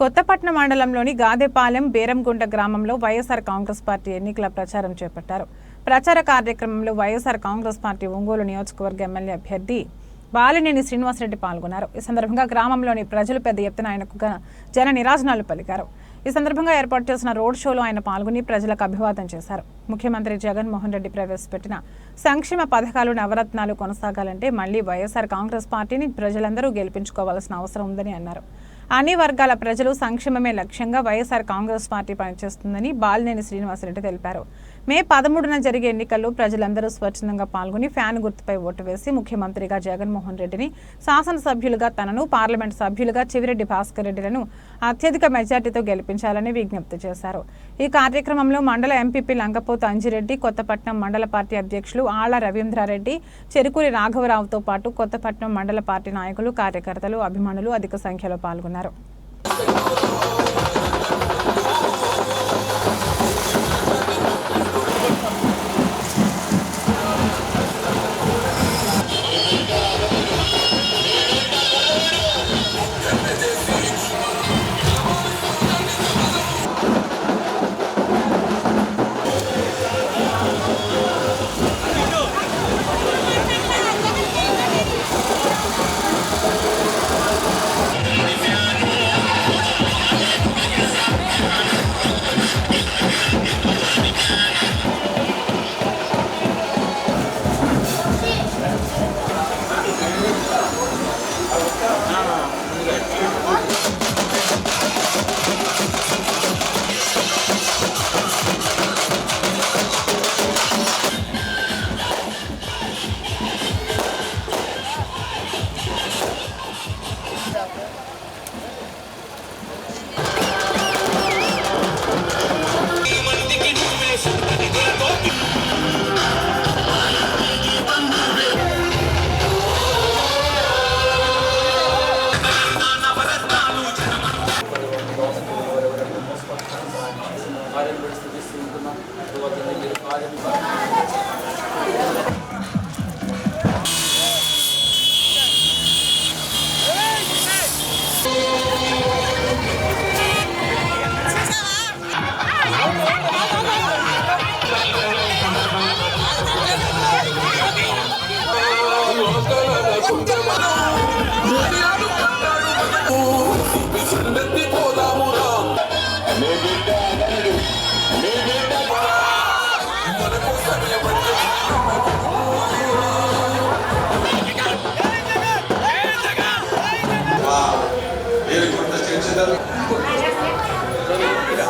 కొత్తపట్నం మండలంలోని గాదెపాలెం బేరంగుంట గ్రామంలో వైఎస్ఆర్ కాంగ్రెస్ పార్టీ ఎన్నికల ప్రచారం చేపట్టారు. ప్రచార కార్యక్రమంలో వైఎస్ఆర్ కాంగ్రెస్ పార్టీ ఒంగోలు నియోజకవర్గ ఎమ్మెల్యే అభ్యర్థి బాలినేని శ్రీనివాసరెడ్డి పాల్గొన్నారు. ఈ సందర్భంగా గ్రామంలోని ప్రజలు పెద్ద ఎత్తున ఆయనకు జన నిరాజనాలు పలికారు. ఈ సందర్భంగా ఏర్పాటు చేసిన రోడ్ షోలో ఆయన పాల్గొని ప్రజలకు అభివాదం చేశారు. ముఖ్యమంత్రి జగన్మోహన్ రెడ్డి ప్రవేశపెట్టిన సంక్షేమ పథకాలు నవరత్నాలు కొనసాగాలంటే మళ్లీ వైఎస్ఆర్ కాంగ్రెస్ పార్టీని ప్రజలందరూ గెలిపించుకోవాల్సిన అవసరం ఉందని అన్నారు. అన్ని వర్గాల ప్రజలు సంక్షేమమే లక్ష్యంగా వైఎస్ఆర్ కాంగ్రెస్ పార్టీ పనిచేస్తుందని బాలినేని శ్రీనివాసరెడ్డి తెలిపారు. మే 13న జరిగే ఎన్నికల్లో ప్రజలందరూ స్వచ్ఛందంగా పాల్గొని ఫ్యాన్ గుర్తుపై ఓటు వేసి ముఖ్యమంత్రిగా జగన్మోహన్ రెడ్డిని, శాసనసభ్యులుగా తనను, పార్లమెంట్ సభ్యులుగా చివిరెడ్డి భాస్కర్ రెడ్డిలను అత్యధిక మెజార్టీతో గెలిపించాలని విజ్ఞప్తి చేశారు. ఈ కార్యక్రమంలో మండల ఎంపీపీ లంగపోతు అంజిరెడ్డి, కొత్తపట్నం మండల పార్టీ అధ్యక్షులు ఆళ్ల రవీంద్రారెడ్డి, చెరుకూరి రాఘవరావుతో పాటు కొత్తపట్నం మండల పార్టీ నాయకులు, కార్యకర్తలు, అభిమానులు అధిక సంఖ్యలో పాల్గొన్నారు.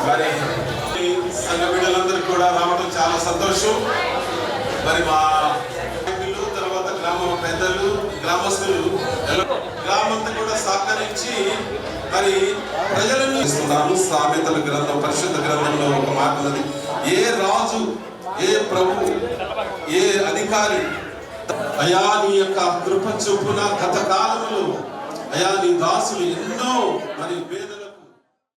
మరి సంఘ బిడ్డలందరూ కూడా రావడం చాలా సంతోషం. మరి మా తర్వాత గ్రామ పెద్దలు, గ్రామస్తులు గ్రామంతా కూడా సహకరించి మరి ప్రజలను ఇస్తున్నాను. సామెతల గ్రంథం, పరిశుద్ధ గ్రంథంలో ఒక మాట ఉన్నది, ఏ రాజు, ఏ ప్రభు, ఏ అధికారి అయా నీ యొక్క కృప చొప్పున గత కాలంలో అయా నీ దాసులు ఎన్నో మరి